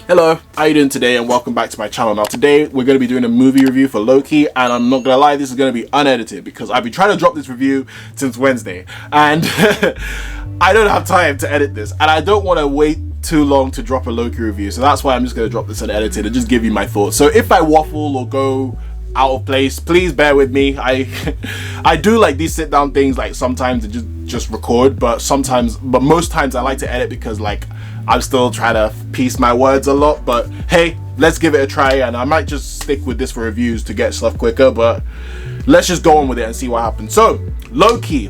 Hello, how you doing today, and welcome back to my channel. Now today we're going to be doing a movie review for Loki, and I'm not gonna lie, this is going to be unedited because I've been trying to drop this review since Wednesday and I don't have time to edit this, and I don't want to wait too long to drop a Loki review, so that's why I'm just going to drop this unedited and just give you my thoughts. So if I waffle or go out of place, please bear with me. I do like these sit down things, like sometimes and just record, but most times I like to edit because like I'm still trying to piece my words a lot. But hey, let's give it a try, and I might just stick with this for reviews to get stuff quicker, but let's just go on with it and see what happens. So Loki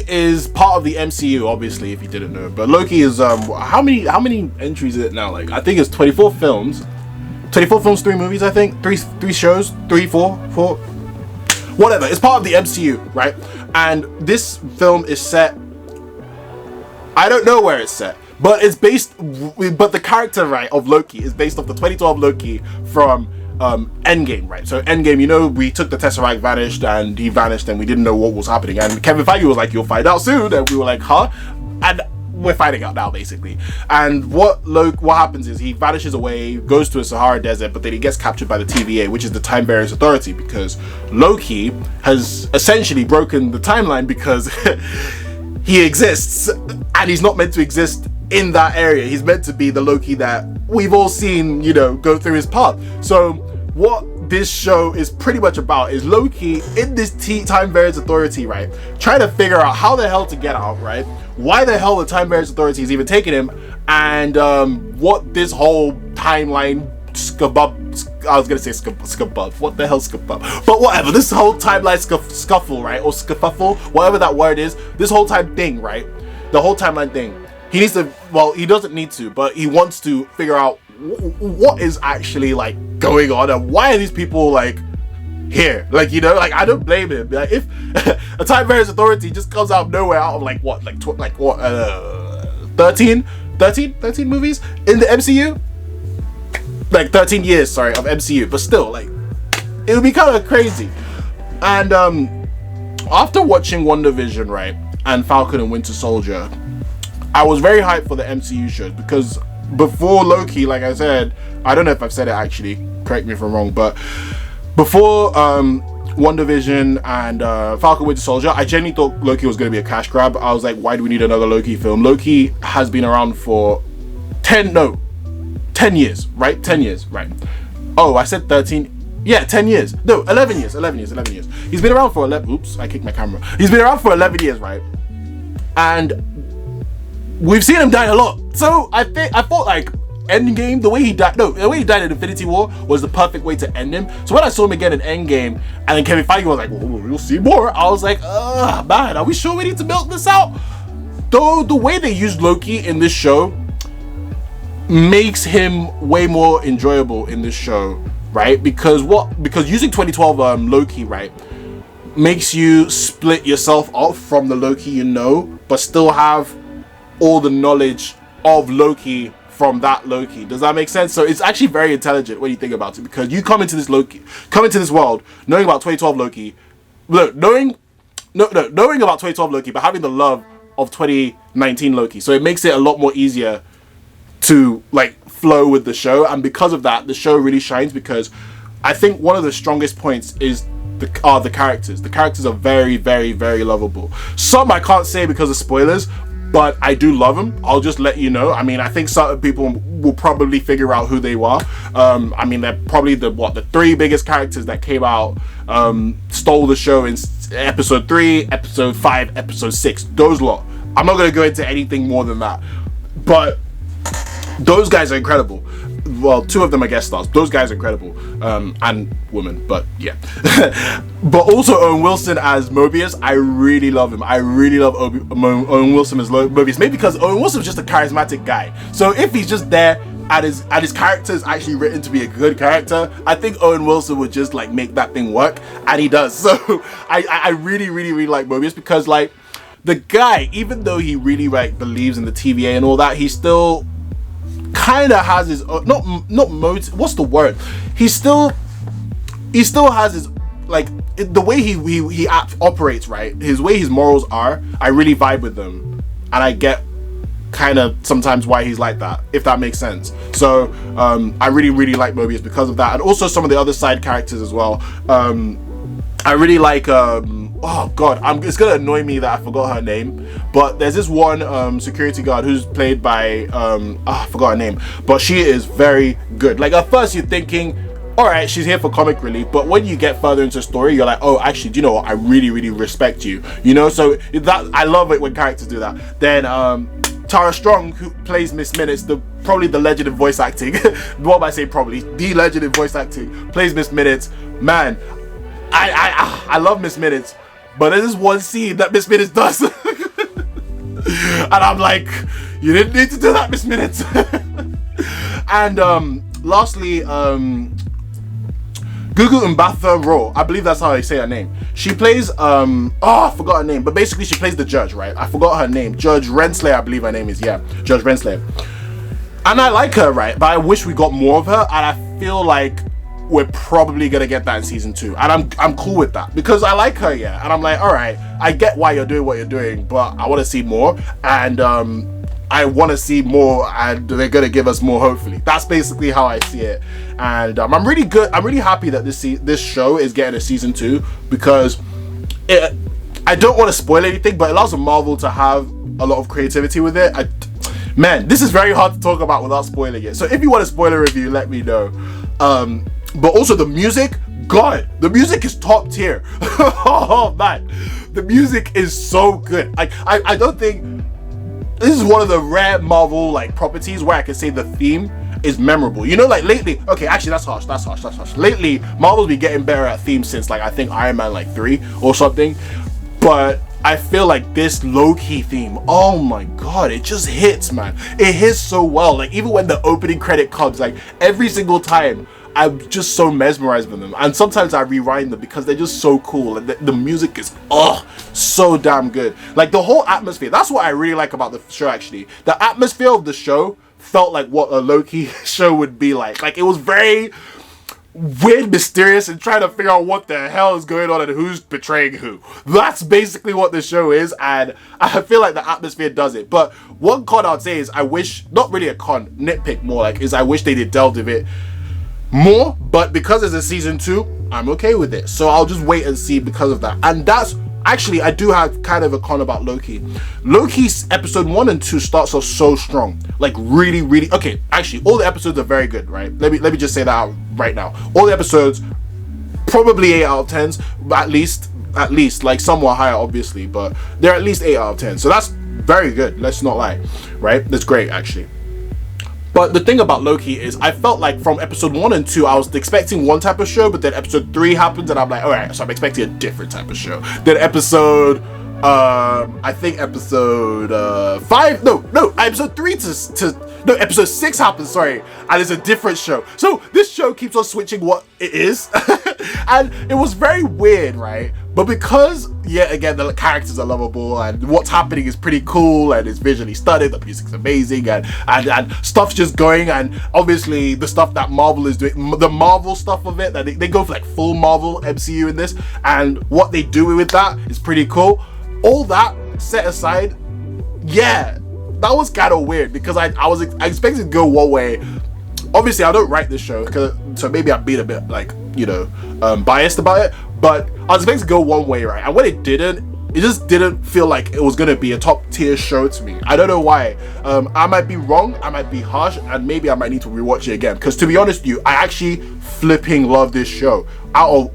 is part of the MCU, obviously, if you didn't know, but Loki is how many entries is it now? Like I think it's 24 films, 3 movies, I think, three shows, 4 whatever. It's part of the MCU, right? And this film is set, I don't know where it's set, but it's but the character, right, of Loki is based off the 2012 Loki from Endgame, right? So Endgame, you know, we took the Tesseract, vanished, and he vanished, and we didn't know what was happening, and Kevin Feige was like, you'll find out soon, and we were like, huh? And we're finding out now, basically. And what happens is he vanishes away, goes to a Sahara desert, but then he gets captured by the TVA, which is the Time Variance Authority, because Loki has essentially broken the timeline because he exists, and he's not meant to exist in that area. He's meant to be the Loki that we've all seen, you know, go through his path. So what this show is pretty much about is Loki in this Time Variance Authority, right, trying to figure out how the hell to get out, right, why the hell the Time Variance Authority is even taking him, and what this whole timeline I was gonna say skabub. What the hell skabub? But whatever. This whole timeline scuffle, right, or scuffle, whatever that word is. This whole time thing, right? The whole timeline thing. He needs to. Well, he doesn't need to, but he wants to figure out what is actually like going on and why are these people like here? Like, you know, like I don't blame him. Like if a Time Variance Authority just comes out of nowhere, out of like what, 13 movies in the MCU. Like 13 years, sorry, of MCU, but still, like, it would be kind of crazy. And after watching WandaVision, right, and Falcon and Winter Soldier, I was very hyped for the MCU shows, because before Loki, like I said, I don't know if I've said it actually, correct me if I'm wrong, but before WandaVision and Falcon Winter Soldier, I genuinely thought Loki was going to be a cash grab. I was like, why do we need another Loki film? Loki has been around for 10 years, right? 10 years, right? Oh, I said 13. Yeah, 10 years. No, 11 years. He's been around for 11. Oops, I kicked my camera. He's been around for 11 years, right? And we've seen him die a lot. So I thought like Endgame, the way he died in Infinity War was the perfect way to end him. So when I saw him again in Endgame, and then Kevin Feige was like, well, we'll see more, I was like, man, are we sure we need to milk this out? Though the way they used Loki in this show makes him way more enjoyable in this show, right? Because using 2012 Loki, right, makes you split yourself off from the Loki you know, but still have all the knowledge of Loki from that Loki. Does that make sense? So it's actually very intelligent when you think about it, because you come into this world knowing about 2012 Loki, knowing about 2012 Loki, but having the love of 2019 Loki. So it makes it a lot more easier to like flow with the show, and because of that, the show really shines, because I think one of the strongest points is the characters. The characters are very, very, very lovable. Some I can't say because of spoilers, but I do love them. I'll just let you know. I mean, I think certain people will probably figure out who they are. I mean, they're probably the 3 biggest characters that came out, stole the show in episode 3, episode 5, episode 6. Those lot. I'm not going to go into anything more than that. But those guys are incredible. Well, 2 of them are guest stars. Those guys are incredible. And women, but yeah. But also Owen Wilson as Mobius, I really love him. I really love Owen Wilson as Mobius. Maybe because Owen Wilson's just a charismatic guy. So if he's just there and his character is actually written to be a good character, I think Owen Wilson would just like make that thing work, and he does. So I really, really, really like Mobius, because like the guy, even though he really like believes in the TVA and all that, he still kind of has his not motive. What's the word? He still has his like the way he operates, right? His way his morals are. I really vibe with them, and I get kind of sometimes why he's like that, if that makes sense. So I really like Mobius because of that, and also some of the other side characters as well. I really like oh god, it's gonna annoy me that I forgot her name, but there's this one security guard who's played by I forgot her name, but she is very good. Like, at first you're thinking, all right, she's here for comic relief, but when you get further into the story, you're like, oh, actually, do you know what? I really respect you. You know, so that I love it when characters do that. Then Tara Strong, who plays Miss Minutes, probably the legend in voice acting. What am I saying? Probably the legend in voice acting, plays Miss Minutes. Man, I love Miss Minutes, but there's this one scene that Miss Minutes does, and I'm like, you didn't need to do that, Miss Minutes. And lastly, Gugu Mbatha Raw, I believe that's how I say her name. She plays I forgot her name, but basically she plays the judge, right? I forgot her name. Judge Renslayer, I believe her name is. Yeah, Judge Renslayer. And I like her, right? But I wish we got more of her, and I feel like we're probably gonna get that in season 2, and I'm cool with that because I like her, yeah. And I'm like, all right, I get why you're doing what you're doing, but I want to see more, and I want to see more, and they're gonna give us more, hopefully. That's basically how I see it, and I'm really happy that this show is getting a season 2, because I don't want to spoil anything, but it allows Marvel to have a lot of creativity with it. Man, this is very hard to talk about without spoiling it, so if you want a spoiler review, let me know. But also the music, God, the music is top tier. Oh man, the music is so good. I don't think this is one of the rare Marvel like properties where I can say the theme is memorable. You know, like lately, okay, actually that's harsh. Lately, Marvel's been getting better at themes since like I think Iron Man like 3 or something. But I feel like this Loki theme, oh my god, it just hits, man. It hits so well. Like, even when the opening credit comes, like every single time, I'm just so mesmerized with them, and sometimes I rewind them because they're just so cool, and the music is so damn good. Like, the whole atmosphere, that's what I really like about the show. Actually, the atmosphere of the show felt like what a Loki show would be like. Like, it was very weird, mysterious, and trying to figure out what the hell is going on and who's betraying who. That's basically what the show is, and I feel like the atmosphere does it. But one con I'd say is I wish, not really a con, nitpick more like, is I wish they did delve with it more, but because it's a season 2, I'm okay with it. So I'll just wait and see because of that. And that's actually, I do have kind of a con about Loki. Loki's episode 1 and 2 starts off so strong, like really okay. Actually, all the episodes are very good, right? Let me just say that right now. All the episodes probably 8 out of 10s, at least, like somewhat higher obviously, but they're at least 8 out of 10. So that's very good, let's not lie, right? That's great actually. But the thing about Loki is I felt like from episode 1 and 2 I was expecting one type of show, but then episode 3 happens and I'm like, alright, so I'm expecting a different type of show. Then episode I think episode 5, episode 3 episode 6 happens, sorry, and it's a different show. So this show keeps on switching what it is. And it was very weird, right? But because, yet again, the characters are lovable and what's happening is pretty cool and it's visually stunning, the music's amazing, and stuff's just going, and obviously the stuff that Marvel is doing, the Marvel stuff of it, that they go for like full Marvel MCU in this, and what they do with that is pretty cool. All that set aside, yeah, that was kind of weird because I expected to go one way. Obviously, I don't write this show, so maybe I'm being a bit like, you know, biased about it. But I was expecting to go one way, right? And when it didn't, it just didn't feel like it was gonna be a top tier show to me. I don't know why. I might be wrong, I might be harsh, and maybe I might need to rewatch it again. Because to be honest with you, I actually flipping love this show. Out of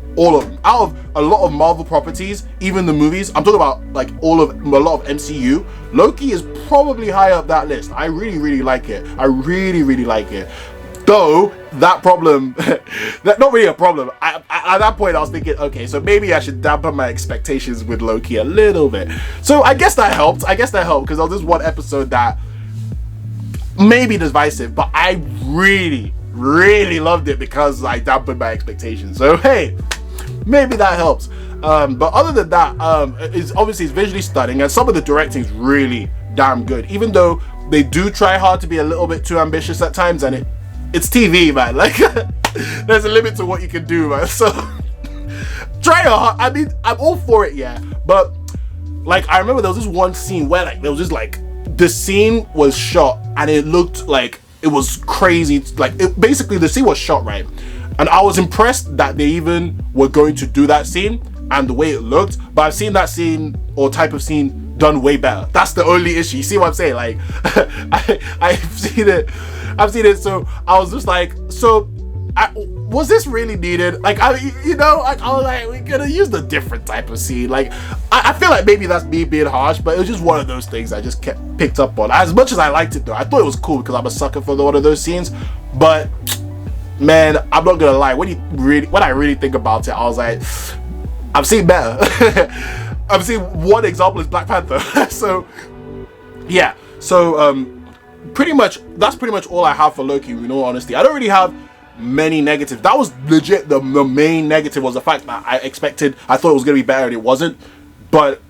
a lot of Marvel properties, even the movies, I'm talking about like a lot of MCU, Loki is probably high up that list. I really like it. I really like it. Though that problem, that not really a problem. At that point, I was thinking, okay, so maybe I should dampen my expectations with Loki a little bit. So I guess that helped. Because there was this one episode that may be divisive, but I really loved it because I dampened my expectations. So hey, maybe that helps. But other than that, it's visually stunning, and some of the directing is really damn good. Even though they do try hard to be a little bit too ambitious at times, and it's TV, man. Like, there's a limit to what you can do, man. So try hard. I mean, I'm all for it, yeah. But like, I remember there was this one scene where like there was this like the scene was shot and it looked like it was crazy. Like, basically the scene was shot, right? And I was impressed that they even were going to do that scene and the way it looked. But I've seen that scene or type of scene done way better. That's the only issue. You see what I'm saying? Like, I've seen it. So I was just like, was this really needed? Like, I was like, we could have used a different type of scene. Like, I feel like maybe that's me being harsh, but it was just one of those things I just picked up on. As much as I liked it though, I thought it was cool because I'm a sucker for one of those scenes. But man, I'm not gonna lie, when I really think about it, I was like, I've seen better. I've seen one example is Black Panther. So yeah, so pretty much that's pretty much all I have for Loki, in all honesty. I don't really have many negatives. That was legit the main negative, was the fact that I thought it was gonna be better and it wasn't. But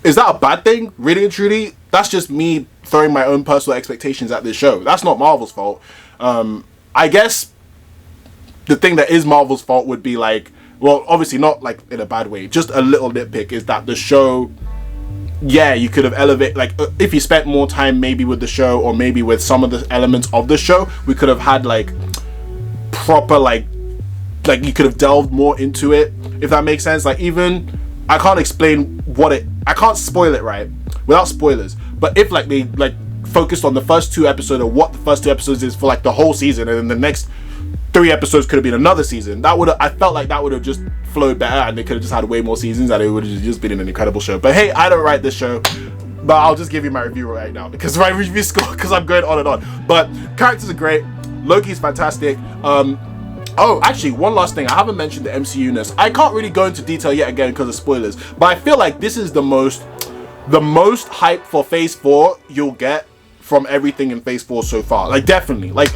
is that a bad thing? Really and truly, that's just me throwing my own personal expectations at this show. That's not Marvel's fault. I guess the thing that is Marvel's fault would be like, well, obviously not like in a bad way, just a little nitpick is that the show, yeah, you could have elevated, like if you spent more time maybe with the show or maybe with some of the elements of the show, we could have had like proper like you could have delved more into it, if that makes sense. Like, even I can't explain I can't spoil it right without spoilers, but if like they like focused on the first 2 episodes or what the first 2 episodes is for like the whole season, and then the next 3 episodes could have been another season, I felt like that would have just flowed better and they could have just had way more seasons and it would have just been an incredible show. But hey, I don't write this show, but I'll just give you my review right now because my review score, because I'm going on and on. But characters are great, Loki's fantastic. Oh, actually, one last thing. I haven't mentioned the MCU-ness. I can't really go into detail yet again because of spoilers, but I feel like this is the most hype for Phase 4 you'll get from everything in Phase 4 so far. Like, definitely. Like,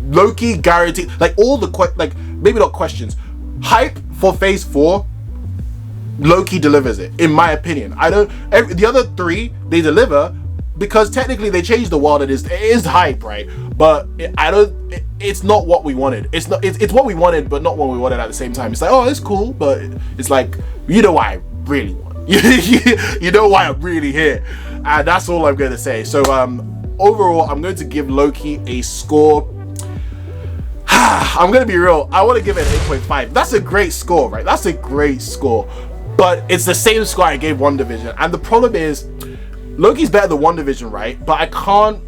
Loki guaranteed. Like, all the maybe not questions. Hype for Phase 4, Loki delivers it, in my opinion. The other 3, they deliver, because technically they changed the world. It is hype, right? But it's not what we wanted. It's what we wanted, but not what we wanted at the same time. It's like, oh, it's cool, but it's like, you know why I really want. You know why I'm really here. And that's all I'm going to say. So overall, I'm going to give Loki a score. I'm going to be real. I want to give it an 8.5. That's a great score, right? That's a great score. But it's the same score I gave WandaVision. And the problem is, Loki's better than WandaVision, right? But I can't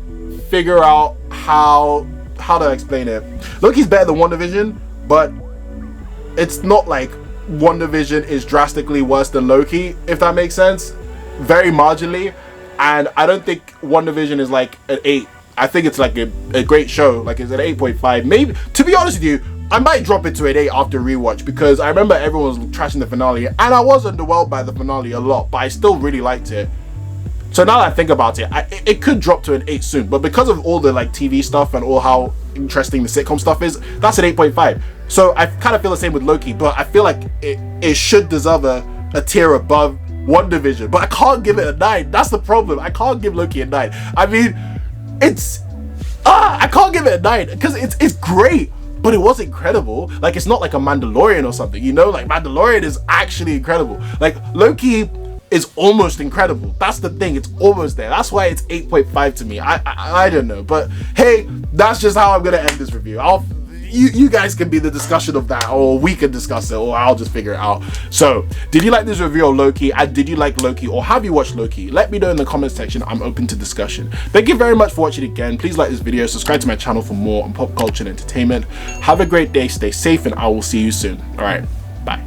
figure out how to explain it. Loki's better than WandaVision, but it's not like WandaVision is drastically worse than Loki, if that makes sense. Very marginally. And I don't think WandaVision is like an 8. I think it's like a great show. Like, it's an 8.5. Maybe, to be honest with you, I might drop it to an 8 after rewatch, because I remember everyone was trashing the finale, and I was underwhelmed by the finale a lot, but I still really liked it. So now that I think about it, it could drop to an 8 soon, but because of all the like TV stuff and all how interesting the sitcom stuff is, that's an 8.5. So I kind of feel the same with Loki, but I feel like it should deserve a tier above WandaVision, but I can't give it a 9. That's the problem. I can't give Loki a 9. I mean, I can't give it a 9 because it's great, but it was incredible. Like, it's not like a Mandalorian or something, you know? Like, Mandalorian is actually incredible. Like, Loki is almost incredible. That's the thing, it's almost there. That's why it's 8.5 to me. I don't know, but hey, that's just how I'm gonna end this review. You guys can be the discussion of that, or we can discuss it, or I'll just figure it out. So, did you like this review of Loki? And did you like Loki, or have you watched Loki? Let me know in the comment section. I'm open to discussion. Thank you very much for watching again. Please like this video, subscribe to my channel for more on pop culture and entertainment. Have a great day, stay safe, and I will see you soon. All right, bye.